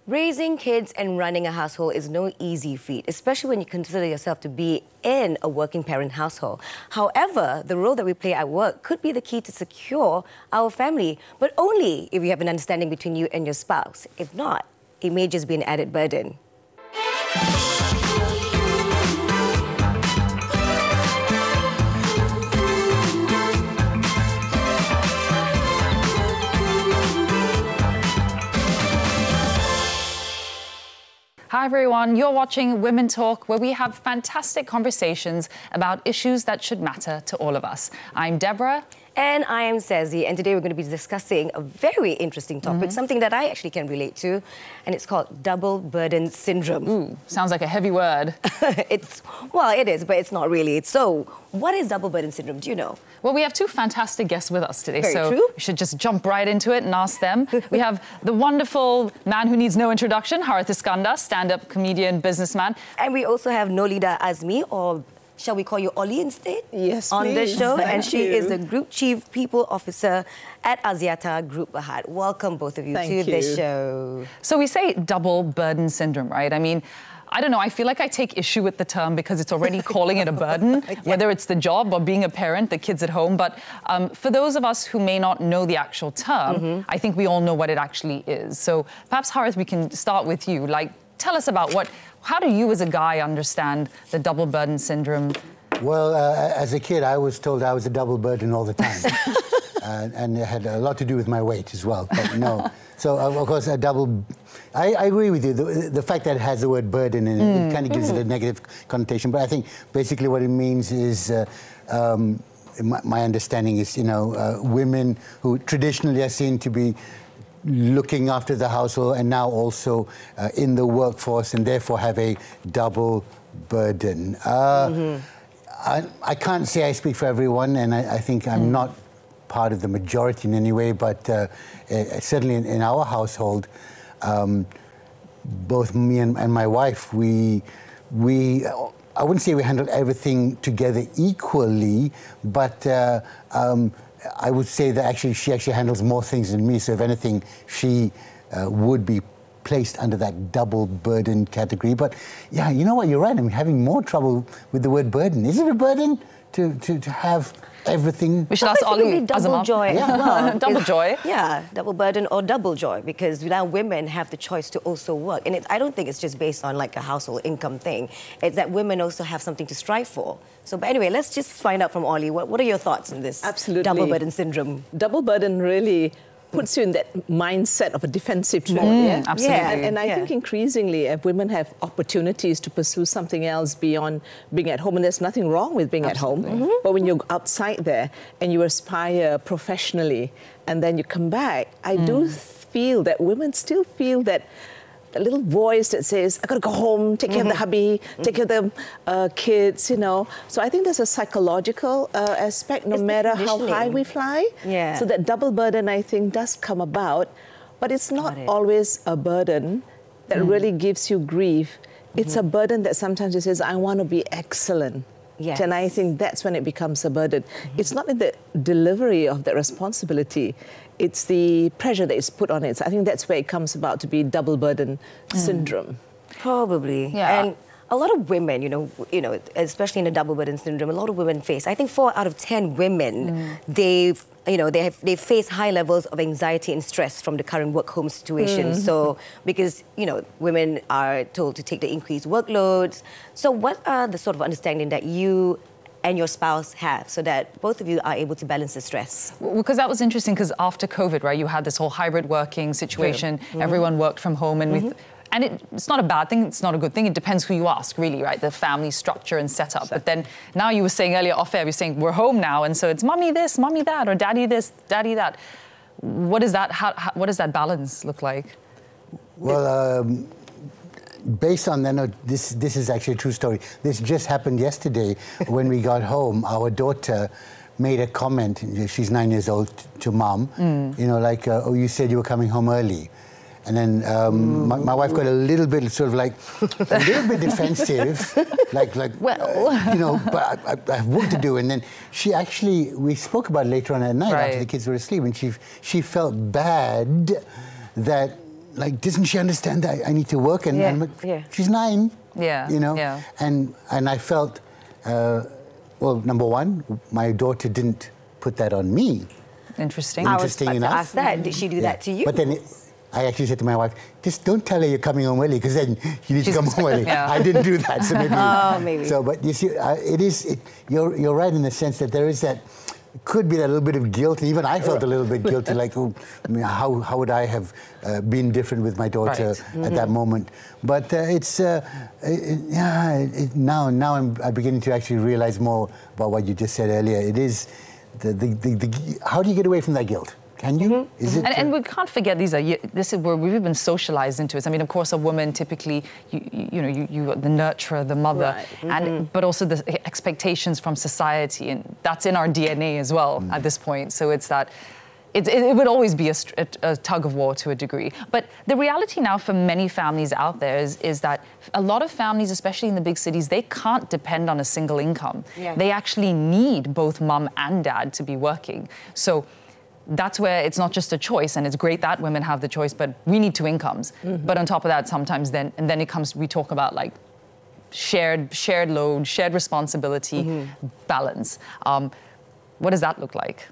Raising kids and running a household is no easy feat, especially when you consider yourself to be in a working parent household. However, the role that we play at work could be the key to secure our family, but only if you have an understanding between you and your spouse. If not, it may just be an added burden. Hi everyone, you're watching Women Talk, where we have fantastic conversations about issues that should matter to all of us. I'm Deborah. And I am Sazzy, and today we're going to be discussing a very interesting topic, something that I actually can relate to, and it's called double burden syndrome. Ooh, sounds like a heavy word. Well, it is, but it's not really. So, what is double burden syndrome? Do you know? Well, we have two fantastic guests with us today, Very so true. we should just jump right into it and ask them. We have the wonderful man who needs no introduction, Harith Iskandar, stand-up comedian, businessman. And we also have Nolida Azmi, or shall we call you Ollie instead? Yes, on the show. Thank and she you. is the Group Chief People Officer at Axiata Group Berhad. Welcome, both of you, to the show. So we say double burden syndrome, right? I mean, I don't know, I feel like I take issue with the term because it's already calling it a burden, whether it's the job or being a parent, the kids at home. But for those of us who may not know the actual term, I think we all know what it actually is. So perhaps, Harith, we can start with you. Like, tell us about how do you as a guy understand the double burden syndrome? Well, as a kid, I was told I was a double burden all the time. And it had a lot to do with my weight as well, but no. So, of course, a double... I agree with you. The fact that it has the word burden in it, it kind of gives it a negative connotation. But I think basically what it means is, my understanding is, women who traditionally are seen to be looking after the household and now also in the workforce and therefore have a double burden. I can't say I speak for everyone, and I think I'm not part of the majority in any way, but certainly in our household, both me and my wife, we I wouldn't say we handle everything together equally, but I would say that she actually handles more things than me. So if anything, she would be placed under that double burden category. But yeah, you know what? You're right. I'm having more trouble with the word burden. Is it a burden to have everything? We should ask Ollie. Double joy as well. Double joy. Yeah, double burden or double joy, because now women have the choice to also work. And I don't think it's just based on like a household income thing. It's that women also have something to strive for. So, but anyway, let's just find out from Ollie. What are your thoughts on this? Absolutely. Double burden syndrome. Double burden really puts you in that mindset of a defensive mode. Yeah? Absolutely. Yeah. And I think increasingly women have opportunities to pursue something else beyond being at home. And there's nothing wrong with being at home. But when you're outside there and you aspire professionally and then you come back, I do feel that women still feel that a little voice that says, I got to go home, take care of the hubby, take care of the kids, So I think there's a psychological aspect, no matter how high we fly. Yeah. So that double burden, I think, does come about. But it's not always a burden that really gives you grief. It's a burden that sometimes it says, I want to be excellent. Yes. And I think that's when it becomes a burden. It's not in the delivery of the responsibility. It's the pressure that is put on it. So I think that's where it comes about to be double burden syndrome. Probably. Yeah. And a lot of women, especially in the double burden syndrome, a lot of women face. I think 4 out of 10 women, they face high levels of anxiety and stress from the current work-home situation. So, because women are told to take the increased workloads. So, what are the sort of understanding that you and your spouse have so that both of you are able to balance the stress? Because that was interesting, because after COVID, right, you had this whole hybrid working situation. Everyone worked from home, and it's not a bad thing, it's not a good thing. It depends who you ask, really, right? The family structure and setup. But then now you were saying earlier off air, you're saying we're home now, and so it's mummy this, mummy that, or daddy this, daddy that. What is that? What does that balance look like? Well, based on that, this is actually a true story. This just happened yesterday when we got home. Our daughter made a comment, she's 9 years old, to mom, oh, you said you were coming home early. And then my wife got a little bit defensive, but I have work to do. And then we spoke about it later on at night after the kids were asleep, and she felt bad that like, doesn't she understand that I need to work? And I'm like, she's 9. Yeah. You know? Yeah. And I felt, well, number one, my daughter didn't put that on me. Interesting. I was about enough. to ask that. Did she do that to you? But then I actually said to my wife, just don't tell her you're coming home early, because then you need to come home early. Yeah. I didn't do that, so maybe. Maybe. So, but you see, you're right in the sense that there is that. Could be a little bit of guilt. Even I felt a little bit guilty, like, oh, I mean, how would I have been different with my daughter at that moment? But now I'm beginning to actually realize more about what you just said earlier. It is how do you get away from that guilt? Can you? Is it? And we can't forget this is where we've been socialized into it. I mean, of course, a woman typically, you are the nurturer, the mother, but also the expectations from society, and that's in our DNA as well at this point. So it's that. It would always be a tug of war to a degree. But the reality now for many families out there is that a lot of families, especially in the big cities, they can't depend on a single income. Yeah. They actually need both mum and dad to be working. So that's where it's not just a choice, and it's great that women have the choice, but we need 2 incomes. But on top of that, sometimes then it comes, we talk about like shared load, shared responsibility, balance. What does that look like?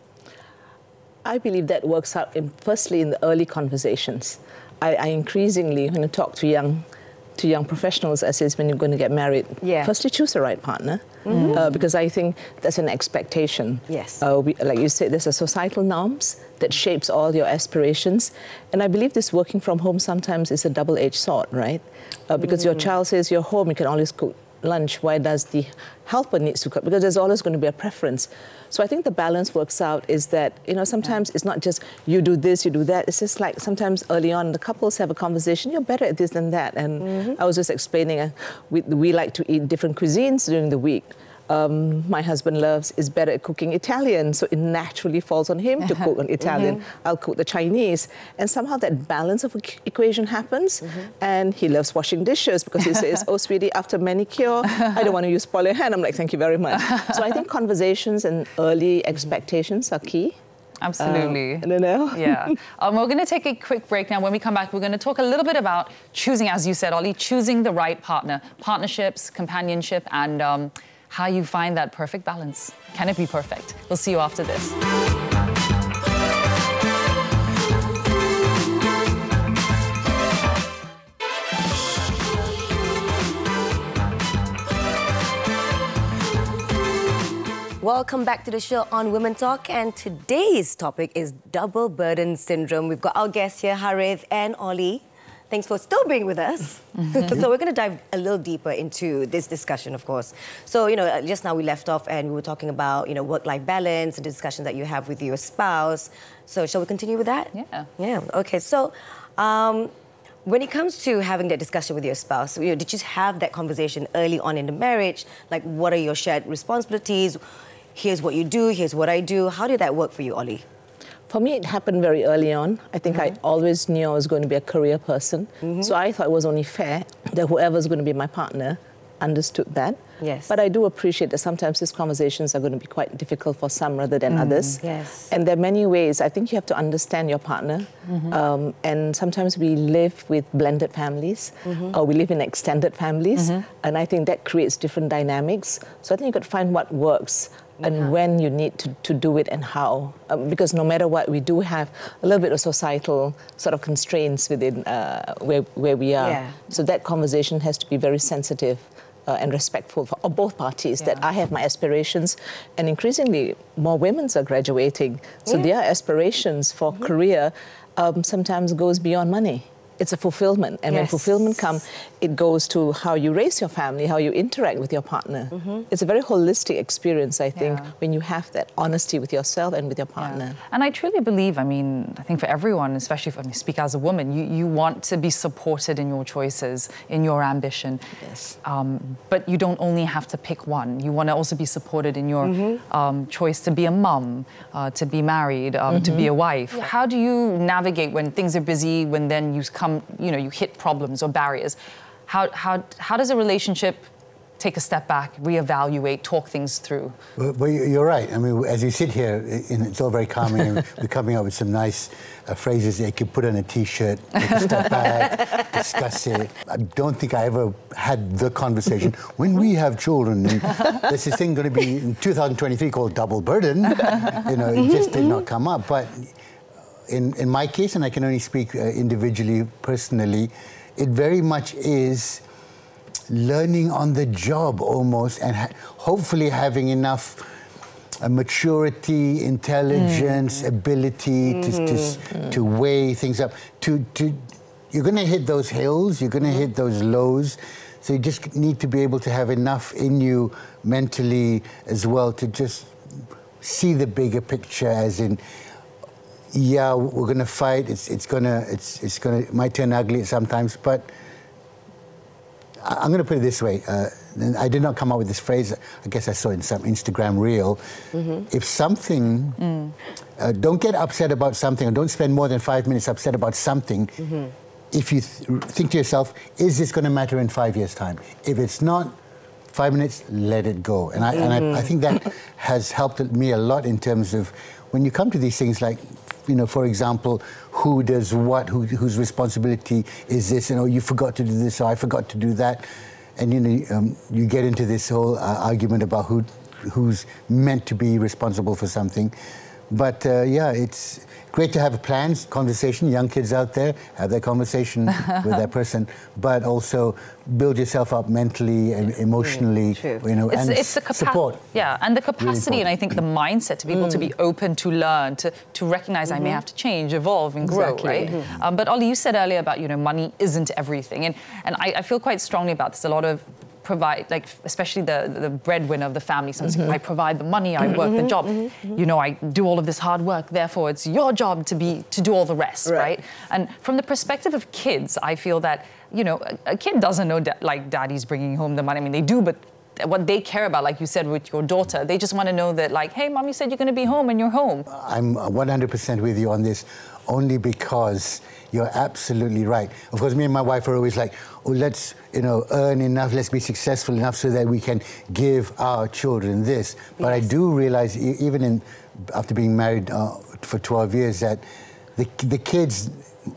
I believe that works out firstly in the early conversations. I increasingly, when I talk to young professionals, as is when you're going to get married, firstly choose the right partner, because I think that's an expectation. Yes. Like you said, there's a societal norms that shapes all your aspirations, and I believe this working from home sometimes is a double-edged sword, right? Because your child says you're home, you can always cook lunch. Why does the helper needs to cook? Because there's always going to be a preference. So I think the balance works out is that, sometimes it's not just you do this, you do that. It's just like sometimes early on the couples have a conversation, you're better at this than that. And I was just explaining, we like to eat different cuisines during the week. My husband is better at cooking Italian, so it naturally falls on him to cook an Italian. I'll cook the Chinese. And somehow that balance of equation happens. And he loves washing dishes because he says, oh, sweetie, after manicure, I don't want to use spoil your hand. I'm like, thank you very much. So I think conversations and early expectations are key. Absolutely. I don't know. Yeah. We're going to take a quick break now. When we come back, we're going to talk a little bit about choosing, as you said, Ollie, choosing the right partner, partnerships, companionship, and how you find that perfect balance. Can it be perfect? We'll see you after this. Welcome back to the show on Women Talk, and today's topic is double burden syndrome. We've got our guests here, Harith and Ollie. Thanks for still being with us. So we're going to dive a little deeper into this discussion, of course. So, just now we left off and we were talking about, work-life balance and the discussion that you have with your spouse. So shall we continue with that? Yeah. Yeah, okay. So when it comes to having that discussion with your spouse, did you have that conversation early on in the marriage? Like, what are your shared responsibilities? Here's what you do, here's what I do. How did that work for you, Ollie? For me, it happened very early on. I think I always knew I was going to be a career person. So I thought it was only fair that whoever's going to be my partner understood that. Yes. But I do appreciate that sometimes these conversations are going to be quite difficult for some rather than others. Yes. And there are many ways. I think you have to understand your partner. And sometimes we live with blended families or we live in extended families. And I think that creates different dynamics. So I think you've got to find what works and when you need to do it and how. Because no matter what, we do have a little bit of societal sort of constraints within where we are. Yeah. So that conversation has to be very sensitive and respectful for both parties, that I have my aspirations, and increasingly more women are graduating. So their aspirations for career sometimes goes beyond money. It's a fulfillment. And when fulfillment comes, it goes to how you raise your family, how you interact with your partner. It's a very holistic experience, I think, when you have that honesty with yourself and with your partner. And I truly believe, I think for everyone, especially if I speak as a woman, you want to be supported in your choices, in your ambition. Yes. But you don't only have to pick one. You want to also be supported in your choice to be a mum, to be married, to be a wife. Yeah. How do you navigate when things are busy, when then you hit problems or barriers? How does a relationship take a step back, reevaluate, talk things through. Well, you're right. I mean, as you sit here, it's all very calming, and we're coming up with some nice phrases that you could put on a T-shirt, take a step back, discuss it. I don't think I ever had the conversation, when we have children, and there's this thing going to be in 2023 called double burden. It just did not come up. But in my case, and I can only speak individually, personally, it very much is learning on the job almost, and hopefully having enough maturity, intelligence, ability to weigh things up. You're going to hit those hills, you're going to hit those lows, so you just need to be able to have enough in you mentally as well to just see the bigger picture, as in, yeah, we're going to fight. It might turn ugly sometimes, but I'm going to put it this way. I did not come up with this phrase. I guess I saw it in some Instagram reel. If something, don't get upset about something, or don't spend more than 5 minutes upset about something. If you think to yourself, is this going to matter in 5 years' time? If it's not, 5 minutes, let it go. And I think that has helped me a lot in terms of when you come to these things like, for example, who does what, whose responsibility is this, you forgot to do this, or I forgot to do that. And, you get into this whole argument about who's meant to be responsible for something. But, yeah, it's great to have a planned conversation. Young kids out there, have that conversation with that person, but also build yourself up mentally and emotionally, and it's the support. Yeah, and the capacity, really, and I think the mindset to be able to be open to learn, to recognize I may have to change, evolve, and grow, right? But Ollie, you said earlier about, money isn't everything, and I feel quite strongly about this. A lot of provide, like especially the breadwinner of the family. So I provide the money, I work the job. I do all of this hard work. Therefore, it's your job to do all the rest, right? And from the perspective of kids, I feel that a kid doesn't know like daddy's bringing home the money. I mean, they do, but what they care about, like you said with your daughter, they just want to know that, like, hey, mom, you said you're going to be home, and you're home. I'm 100% with you on this, only because you're absolutely right. Of course, me and my wife are always like, oh, let's, earn enough, let's be successful enough so that we can give our children this. But I do realize, even after being married for 12 years, that the kids,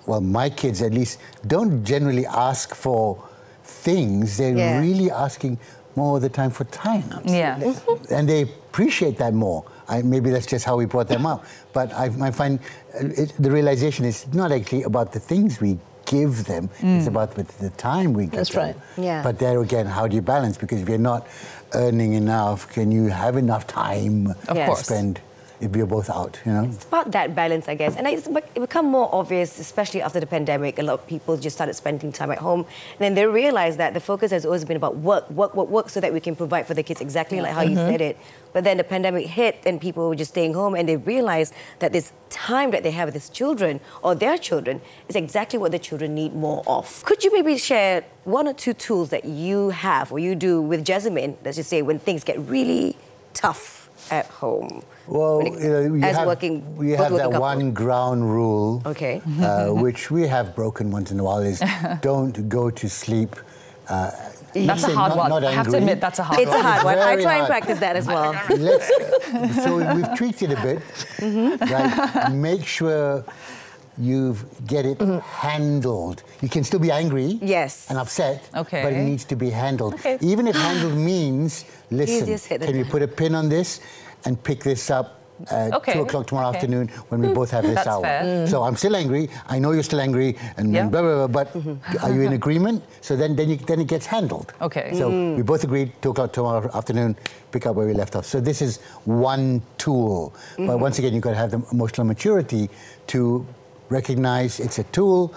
well, my kids at least, don't generally ask for things. They're really asking more of the time for time. Yeah. And they appreciate that more. Maybe that's just how we brought them up. But I find the realization is not actually about the things we give them, it's about the time we give them. That's right. Yeah. But there again, how do you balance? Because if you're not earning enough, can you have enough time to spend if you're both out, It's about that balance, I guess. And it become more obvious, especially after the pandemic. A lot of people just started spending time at home. And then they realized that the focus has always been about work, so that we can provide for the kids, exactly like how you said it. But then the pandemic hit and people were just staying home, and they realized that this time that they have with these children, or their children, is exactly what the children need more of. Could you maybe share 1 or 2 tools that you have, or you do with Jasmine, let's just say, when things get really tough at home? Well, we have that one ground rule, which we have broken once in a while, is don't go to sleep. That's a hard one. I have to admit, that's a hard one. It's a hard one. I try and practice that as well. So we've tweaked it a bit. Right? Make sure you get it handled. You can still be angry and upset, but it needs to be handled. Even if handled means, listen, can you put a pin on this and pick this up at 2 o'clock tomorrow afternoon when we both have this hour. So I'm still angry. I know you're still angry, and blah, blah, blah, but are you in agreement? So then it gets handled. So we both agreed 2 o'clock tomorrow afternoon, pick up where we left off. So this is one tool. But once again, you've got to have the emotional maturity to recognize it's a tool.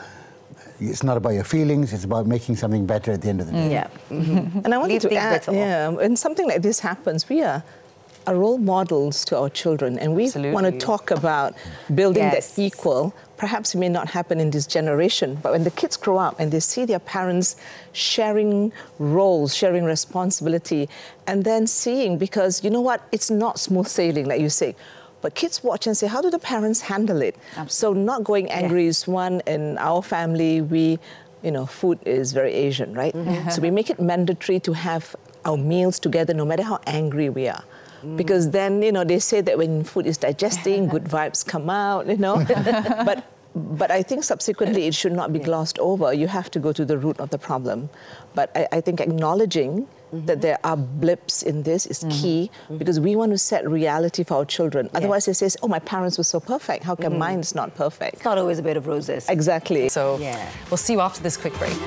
It's not about your feelings. It's about making something better at the end of the day. And I wanted to add, when something like this happens, we are role models to our children, and we want to talk about building that equal. Perhaps it may not happen in this generation, but when the kids grow up and they see their parents sharing roles, sharing responsibility, and then seeing, because you know what, it's not smooth sailing, like you say, but kids watch and say, how do the parents handle it? So not going angry is one. In our family, food is very Asian, right? So we make it mandatory to have our meals together, no matter how angry we are. Because then, they say that when food is digesting, good vibes come out, But I think subsequently it should not be glossed over. You have to go to the root of the problem. But I think acknowledging that there are blips in this is key, because we want to set reality for our children. Otherwise, they say, oh, my parents were so perfect. How come mine is not perfect? It's not always a bed of roses. Exactly. So we'll see you after this quick break.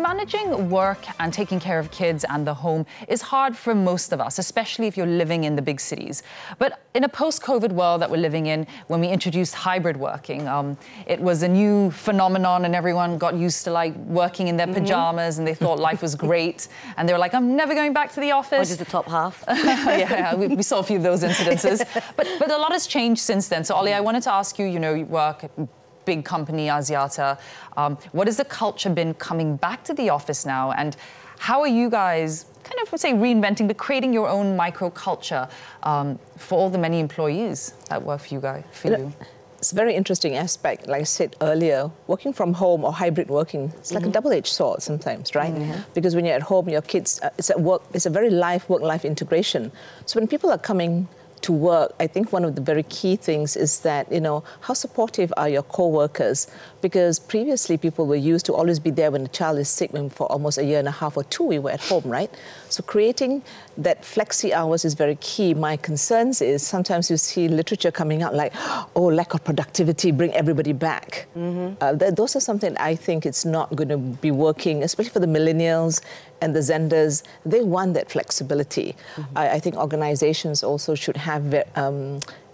Managing work and taking care of kids and the home is hard for most of us, especially if you're living in the big cities. But in a post-COVID world that we're living in, when we introduced hybrid working, it was a new phenomenon, and everyone got used to working in their pajamas, and they thought life was great. And they were like, I'm never going back to the office. Or just the top half. We saw a few of those incidences. But a lot has changed since then. So, Ollie, I wanted to ask you, you work at big company, Axiata. What has the culture been coming back to the office now? And how are you guys kind of, say, reinventing, but creating your own micro-culture for all the many employees that work for you guys? It's a very interesting aspect. Like I said earlier, working from home or hybrid working, it's like a double-edged sword sometimes, right? Because when you're at home, your kids, it's at work, it's a very work-life integration. So when people are coming to work, I think one of the very key things is that, how supportive are your co-workers? Because previously people were used to always be there when the child is sick. When for almost a year and a half or two, we were at home, right? So creating that flexi hours is very key. My concerns is sometimes you see literature coming out like, oh, lack of productivity, bring everybody back. Those are something I think it's not going to be working, especially for the millennials and the Zenders. They want that flexibility. I think organizations also should have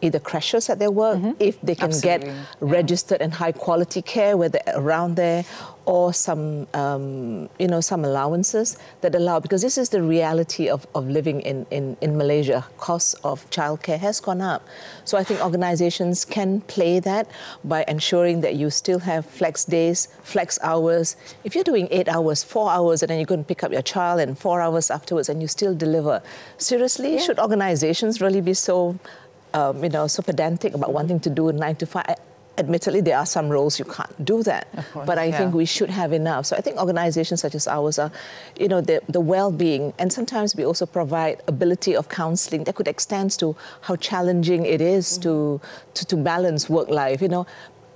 either crashes at their work, if they can get registered and high quality care where they're around there, or some, some allowances that allow, because this is the reality of living in Malaysia. Cost of childcare has gone up. So I think organizations can play that by ensuring that you still have flex days, flex hours. If you're doing 8 hours, 4 hours, and then you're going to pick up your child and 4 hours afterwards and you still deliver. Seriously, should organizations really be so so pedantic about wanting to do 9 to 5? Admittedly, there are some roles you can't do that. Of course, but I think we should have enough. So I think organizations such as ours are, the well-being, and sometimes we also provide ability of counseling that could extend to how challenging it is to balance work-life,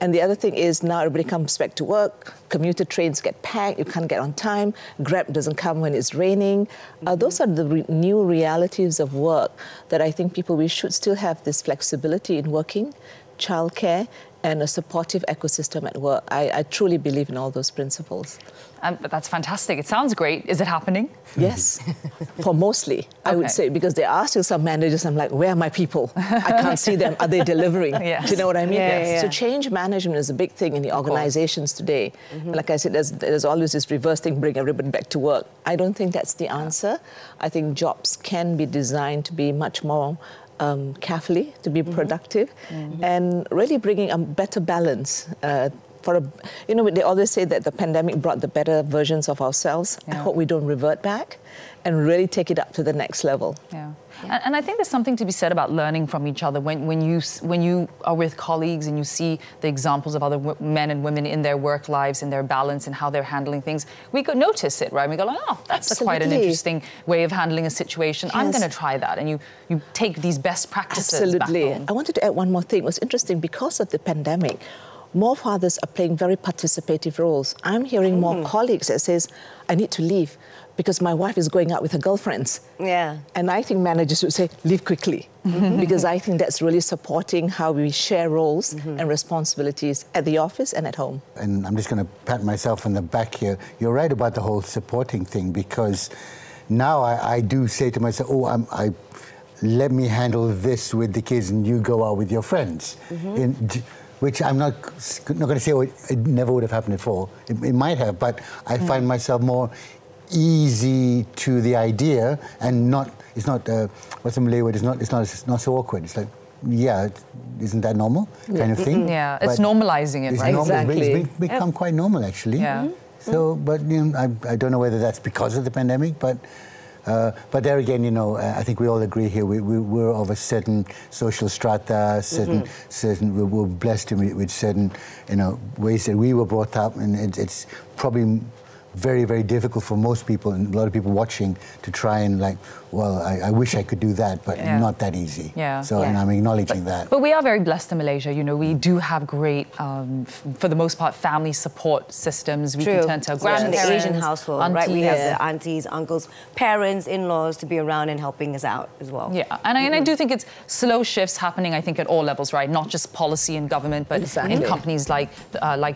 And the other thing is now everybody comes back to work, commuter trains get packed, you can't get on time, Grab doesn't come when it's raining. Those are the new realities of work that I think we should still have this flexibility in working, childcare, and a supportive ecosystem at work. I truly believe in all those principles. But that's fantastic. It sounds great. Is it happening? Yes, for mostly, I would say, because there are still some managers, I'm like, where are my people? I can't see them. Are they delivering? Do you know what I mean? So change management is a big thing in the organizations today. Like I said, there's always this reverse thing, bring everybody back to work. I don't think that's the answer. I think jobs can be designed to be much more carefully, to be productive, and really bringing a better balance. They always say that the pandemic brought the better versions of ourselves. I hope we don't revert back and really take it up to the next level. And I think there's something to be said about learning from each other. When you are with colleagues and you see the examples of other men and women in their work lives, in their balance and how they're handling things, we could notice it, right? We go, oh, that's quite an interesting way of handling a situation. I'm going to try that. And you take these best practices back home. I wanted to add one more thing. It was interesting because of the pandemic. More fathers are playing very participative roles. I'm hearing more colleagues that says, I need to leave because my wife is going out with her girlfriends. And I think managers would say, leave quickly. Because I think that's really supporting how we share roles and responsibilities at the office and at home. And I'm just going to pat myself on the back here. You're right about the whole supporting thing, because now I do say to myself, let me handle this with the kids and you go out with your friends. Which I'm not going to say it never would have happened before. It might have, but I find myself more easy to the idea, and it's not what's the Malay word? It's not so awkward. It's like, isn't that normal kind of thing? It's normalizing it, right? Exactly. It's become quite normal, actually. So, but I don't know whether that's because of the pandemic, but But there again, you know, I think we all agree here. We're of a certain social strata, we're blessed with certain, you know, ways that we were brought up, and it's probably very, very difficult for most people and a lot of people watching to try and like, well, I wish I could do that, but not that easy. Yeah. So, and I'm acknowledging that. But we are very blessed in Malaysia. You know, we do have great, for the most part, family support systems. We can turn to our grandparents, in the Asian household, aunties. right? We have the aunties, uncles, parents, in-laws to be around and helping us out as well. Yeah, and I do think it's slow shifts happening, I think, at all levels, right? Not just policy and government, but in companies like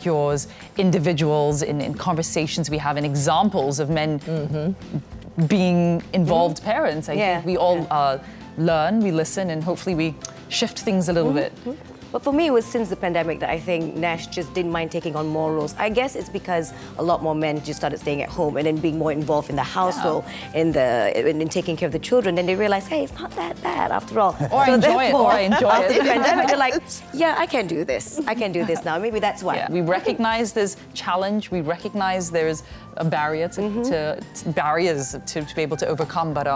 yours, individuals, in conversations we have, in examples of men being involved parents. I think we all learn, we listen, and hopefully we shift things a little bit. But for me, it was since the pandemic that I think Nash just didn't mind taking on more roles. I guess it's because a lot more men just started staying at home and then being more involved in the household, in taking care of the children. Then they realized, hey, it's not that bad after all. Or I enjoy it. After the pandemic, they're like, yeah, I can do this. I can do this now. Maybe that's why. Yeah. We recognize there's challenge. We recognize there's a barrier barriers to be able to overcome. But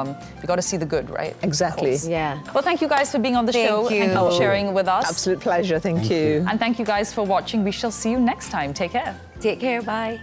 we got to see the good, right? Exactly. Yeah. Well, thank you guys for being on the show. Thank you. Thank you for sharing with us. Absolute pleasure. Thank you. And thank you guys for watching. We shall see you next time. Take care. Take care. Bye.